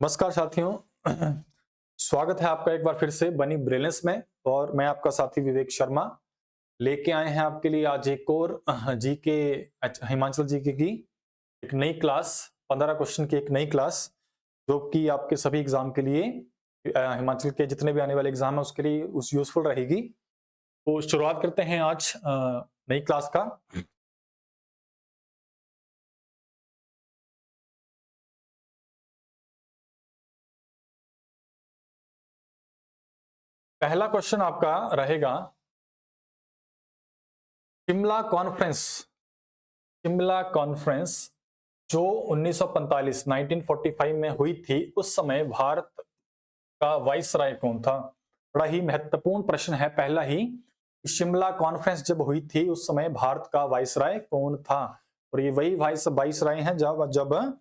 नमस्कार साथियों। स्वागत है आपका एक बार फिर से बनी ब्रिलियंस में। और मैं आपका साथी विवेक शर्मा लेके आए हैं आपके लिए आज एक और जीके हिमाचल जीके की एक नई क्लास, 15 क्वेश्चन की एक नई क्लास जो कि आपके सभी एग्जाम के लिए हिमाचल के जितने भी आने वाले एग्जाम है उसके लिए उस यूजफुल रहेगी। तो शुरुआत करते हैं आज नई क्लास का। पहला क्वेश्चन आपका रहेगा, शिमला कॉन्फ्रेंस शिमला कॉन्फ्रेंस जो 1945 में हुई थी, उस समय भारत का वाइसराय कौन था? बड़ा ही महत्वपूर्ण प्रश्न है पहला ही। शिमला कॉन्फ्रेंस जब हुई थी उस समय भारत का वाइसराय कौन था? और ये वही वाइसराय हैं जब जब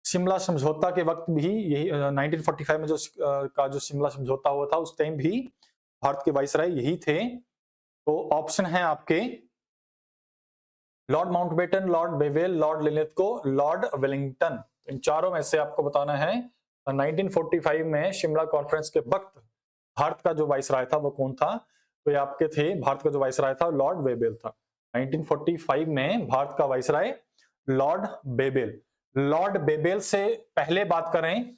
शिमला समझौता के वक्त भी यही 1945 में जो शिमला समझौता हुआ था उस टाइम भी भारत के वाइसराय यही थे। तो ऑप्शन है आपके Lord Mountbatten, Lord Wavell, Lord Linlithgow, Lord Wellington. इन चारों में से आपको बताना है 1945 में शिमला कॉन्फ्रेंस के वक्त भारत का जो वाइसराय था वो कौन था? तो ये आपके थे, भारत का जो वाइसराय था लॉर्ड बेबेल था। 1945 में भारत का वाइसराय लॉर्ड बेबेल। लॉर्ड बेबेल से पहले बात करें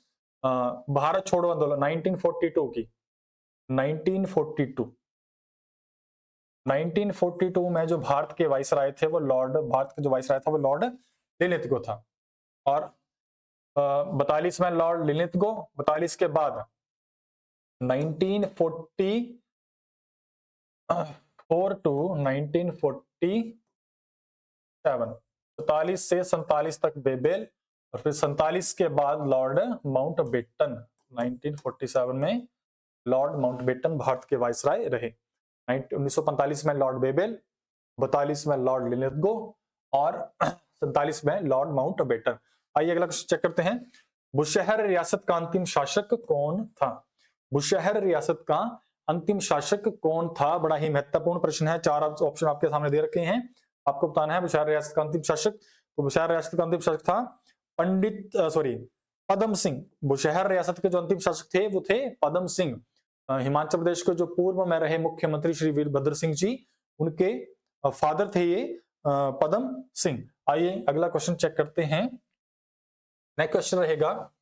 भारत छोड़ो आंदोलन 1942 की। 1942 1942 में जो भारत के वाइसराय थे वो भारत के जो वाइसराय था वो लॉर्ड लिलिथगो था। और 42 में लॉर्ड लिलिथगो, 42 के बाद 1944 टू 1947, 47 से 47 तक बेबेल, और फिर 47 के बाद लॉर्ड माउंटबेटन। 1947 में लॉर्ड माउंटबेटन भारत के वाइसराय रहे। 1945 में लॉर्ड बेबेल, 42 में लॉर्ड लिलिथगो और 47 में लॉर्ड माउंटबेटन। आइए अगला क्वेश्चन चेक करते हैं। बुशहर रियासत का अंतिम शासक कौन था? बुशहर रियासत का अंतिम शासक कौन था? बड़ा ही महत्वपूर्ण प्रश्न है। चार ऑप्शन आपके सामने दे रखे हैं, आपको बताना है बुशहर रियासत का अंतिम शासक। तो बुशहर रियासत का अंतिम शासक था पदम सिंह। बुशहर रियासत के जो अंतिम शासक थे वो थे पदम सिंह। हिमाचल प्रदेश के जो पूर्व में रहे मुख्यमंत्री श्री वीरभद्र सिंह जी, उनके फादर थे ये पदम सिंह। आइए अगला क्वेश्चन चेक करते हैं। नेक्स्ट क्वेश्चन रहेगा,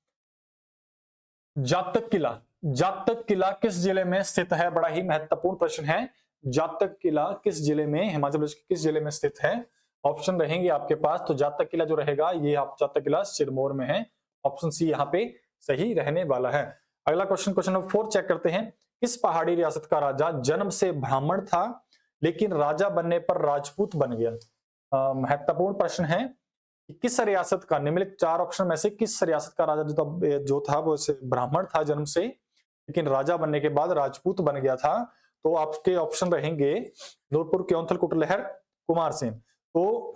जातक किला। जातक किला किस जिले में स्थित है? बड़ा ही महत्वपूर्ण प्रश्न है। जातक किला किस जिले में, हिमाचल प्रदेश के किस जिले में स्थित है? ऑप्शन रहेंगे आपके पास। तो जातक किला जो रहेगा ये आप जातक किला सिरमौर में है। ऑप्शन सी यहाँ पे सही रहने वाला है। अगला क्वेश्चन, क्वेश्चन नंबर 4 चेक करते हैं। किस पहाड़ी रियासत का राजा जन्म से ब्राह्मण था लेकिन राजा बनने पर राजपूत बन गया? महत्वपूर्ण प्रश्न है। किस रियासत का, निम्नलिखित चार ऑप्शन में से किस रियासत का राजा जो था वो ब्राह्मण था जन्म से लेकिन राजा बनने के बाद राजपूत बन गया था? तो आपके ऑप्शन रहेंगे नूरपुर, क्योंथल, कुटलहर, कुमार सेन। तो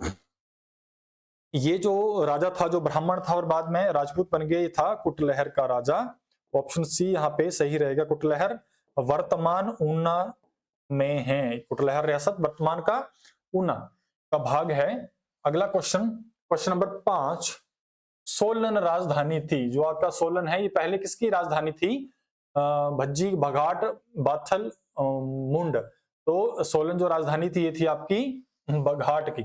ये जो राजा था जो ब्राह्मण था और बाद में राजपूत बन गया, ये था कुटलहर का राजा। ऑप्शन सी यहाँ पे सही रहेगा। कुटलहर वर्तमान ऊना में है। कुटलहर रियासत वर्तमान का ऊना का भाग है। अगला क्वेश्चन, क्वेश्चन नंबर 5। सोलन राजधानी थी, जो आपका सोलन है ये पहले किसकी राजधानी थी? भज्जी, बघाट, बाथल, मुंड। तो सोलन जो राजधानी थी ये थी आपकी बघाट की।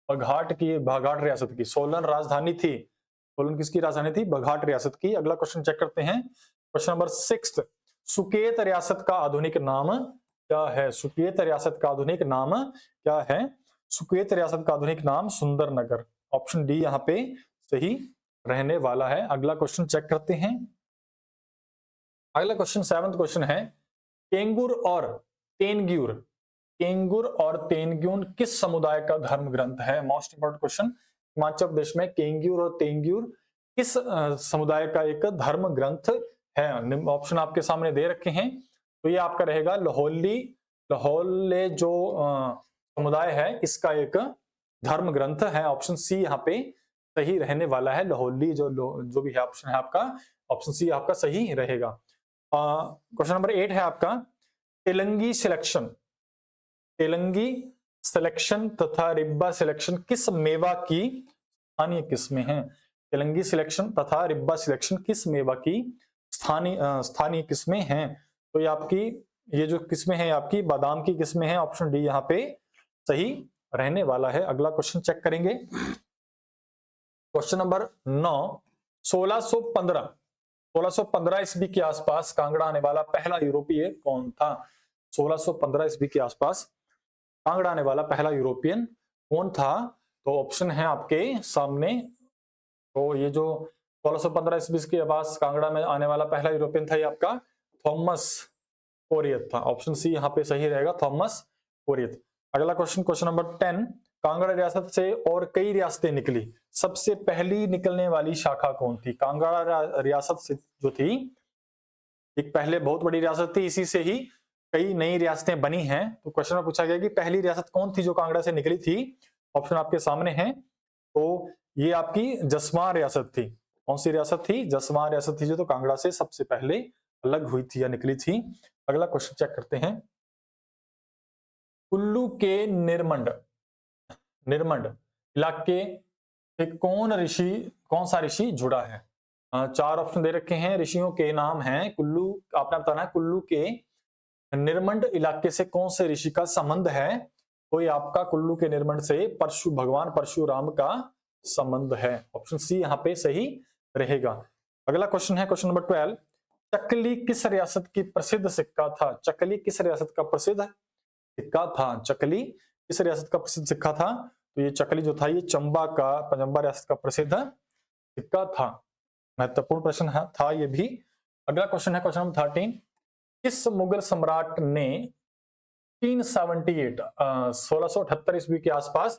बघाट रियासत की सोलन राजधानी थी। सोलन किसकी राजधानी थी? बघाट रियासत की। अगला क्वेश्चन चेक करते हैं। Question number 6। सुकेत रियासत का आधुनिक नाम क्या है? सुकेत रियासत का आधुनिक नाम क्या है? सुकेत रियासत का आधुनिक नाम सुंदरनगर। ऑप्शन डी यहाँ पे सही रहने वाला है। अगला क्वेश्चन चेक करते हैं। अगला क्वेश्चन 7वां क्वेश्चन है, केंगुर और तेनग्यूर, केंगुर और तेनग्यून किस समुदाय का धर्म ग्रंथ है? Most important question. Himachal Pradesh में केंगुर और तेनग्यूर किस समुदाय का एक धर्म ग्रंथ है? ऑप्शन आपके सामने दे रखे हैं। तो ये आपका रहेगा लाहौले जो समुदाय है इसका एक धर्म ग्रंथ है। ऑप्शन सी यहाँ पे सही रहने वाला है। लाहौली जो भी है ऑप्शन है आपका, ऑप्शन सी आपका सही रहेगा। क्वेश्चन नंबर 8 है आपका, तेलंगी सिलेक्शन, तेलंगी सिलेक्शन तथा रिब्बा सिलेक्शन किस मेवा की स्थानीय किस्में हैं? तेलंगी सिलेक्शन तथा रिब्बा सिलेक्शन किस मेवा की स्थानीय किस्में हैं? तो ये आपकी ये जो किस्में हैं आपकी बादाम की किस्में हैं। ऑप्शन डी यहाँ पे सही रहने वाला है। अगला क्वेश्चन चेक करेंगे। क्वेश्चन नंबर 9, 1615 ईस्वी के आसपास कांगड़ा आने वाला पहला यूरोपीय कौन था? 1615 ईस्वी के आसपास कांगड़ा आने वाला पहला यूरोपियन कौन था? तो ऑप्शन है आपके सामने। तो ये जो 1615 ईस्वी के आसपास कांगड़ा में आने वाला पहला यूरोपियन था, ये आपका थॉमस कोरियत था। ऑप्शन सी यहाँ पे सही रहेगा, थॉमस कोरियत। अगला क्वेश्चन, क्वेश्चन नंबर 10, कांगड़ा रियासत से और कई रियासतें निकली, सबसे पहली निकलने वाली शाखा कौन थी? कांगड़ा रियासत से जो थी, एक पहले बहुत बड़ी रियासत थी, इसी से ही कई नई रियासतें बनी हैं। तो क्वेश्चन में पूछा गया कि पहली रियासत कौन थी जो कांगड़ा से निकली थी? ऑप्शन आपके सामने हैं। तो ये आपकी जसवां रियासत थी। कौन सी रियासत थी? जसवां रियासत थी, जो तो कांगड़ा से सबसे पहले अलग हुई थी या निकली थी। अगला क्वेश्चन चेक करते हैं। कुल्लू के निरमंड इलाके से कौन सा ऋषि जुड़ा है? 4 ऑप्शन दे रखे हैं, ऋषियों के नाम हैं। कुल्लू, आपने बताना है कुल्लू के निरमंड इलाके से कौन से ऋषि का संबंध है? तो ये आपका कुल्लू के निरमंड से भगवान परशुराम का संबंध है। ऑप्शन सी यहाँ पे सही रहेगा। अगला क्वेश्चन है क्वेश्चन नंबर 12, चकली किस रियासत की प्रसिद्ध सिक्का था? चकली किस रियासत का प्रसिद्ध सिक्का था? चकली किस रियासत का प्रसिद्ध सिक्का था? तो ये चकली जो था, ये चंबा रियासत का प्रसिद्ध सिक्का था। महत्वपूर्ण प्रश्न था ये भी। अगला क्वेश्चन है क्वेश्चन नंबर 13, किस मुगल सम्राट ने 1678 ईस्वी के आसपास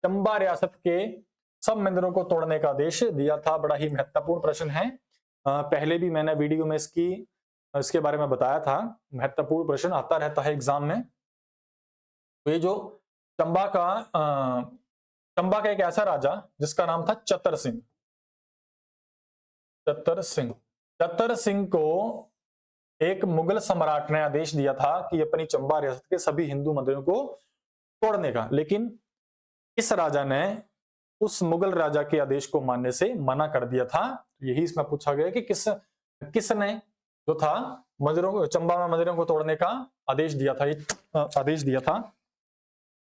चंबा रियासत के सब मंदिरों को तोड़ने का आदेश दिया था? बड़ा ही महत्वपूर्ण प्रश्न है। पहले भी मैंने वीडियो में इसके बारे में बताया था। महत्वपूर्ण प्रश्न आता रहता है एग्जाम में। तो ये जो चंबा का एक ऐसा राजा जिसका नाम था चतर सिंह को एक मुगल सम्राट ने आदेश दिया था कि अपनी चंबा रियासत के सभी हिंदू मंदिरों को तोड़ने का, लेकिन इस राजा ने उस मुगल राजा के आदेश को मानने से मना कर दिया था। यही इसमें पूछा गया कि किसने जो था चंबा में मंदिरों को तोड़ने का आदेश दिया था?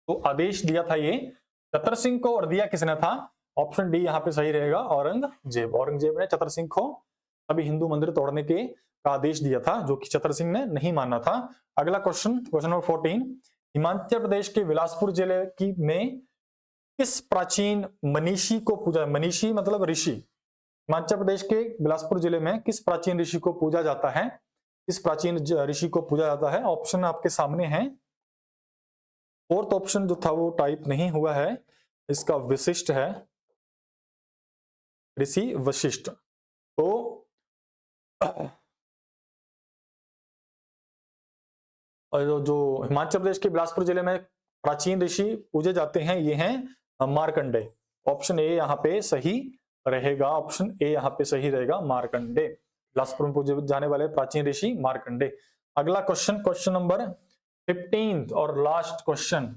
तो आदेश दिया था ये चतर सिंह को, और दिया किसने था? ऑप्शन डी यहाँ पे सही रहेगा, औरंगजेब ने चतर सिंह को सभी हिंदू मंदिर तोड़ने का आदेश दिया था, जो कि चतर सिंह ने नहीं माना था। अगला क्वेश्चन नंबर 14, हिमाचल प्रदेश के बिलासपुर जिले में किस प्राचीन मनीषी को पूजा, मनीषी मतलब ऋषि, हिमाचल प्रदेश के बिलासपुर जिले में किस प्राचीन ऋषि को पूजा जाता है? किस प्राचीन ऋषि को पूजा जाता है? ऑप्शन आपके सामने है। फोर्थ ऑप्शन जो था वो टाइप नहीं हुआ है, इसका विशिष्ट है, ऋषि वशिष्ठ। तो जो हिमाचल प्रदेश के बिलासपुर जिले में प्राचीन ऋषि पूजे जाते हैं, ये हैं मार्कंडे। ऑप्शन ए यहाँ पे सही रहेगा, ऑप्शन ए यहाँ पे सही रहेगा, मार्कंडे। बिलासपुर में पूजे जाने वाले प्राचीन ऋषि मार्कंडे। अगला क्वेश्चन, क्वेश्चन नंबर 15 और लास्ट क्वेश्चन,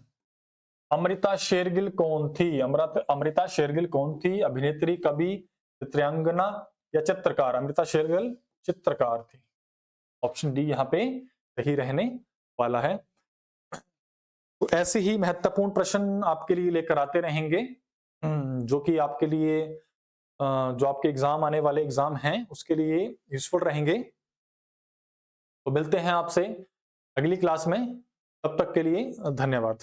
अमृता शेरगिल कौन थी? अमृता शेरगिल कौन थी? अभिनेत्री, कवि, चित्रांगना या चित्रकार? अमृता शेरगिल चित्रकार थी। ऑप्शन डी यहाँ पे सही रहने वाला है। तो ऐसे ही महत्वपूर्ण प्रश्न आपके लिए लेकर आते रहेंगे, जो कि आपके लिए जो आपके एग्जाम आने वाले एग्जाम हैं उसके लिए यूजफुल रहेंगे। तो मिलते हैं आपसे अगली क्लास में, तब तक के लिए धन्यवाद।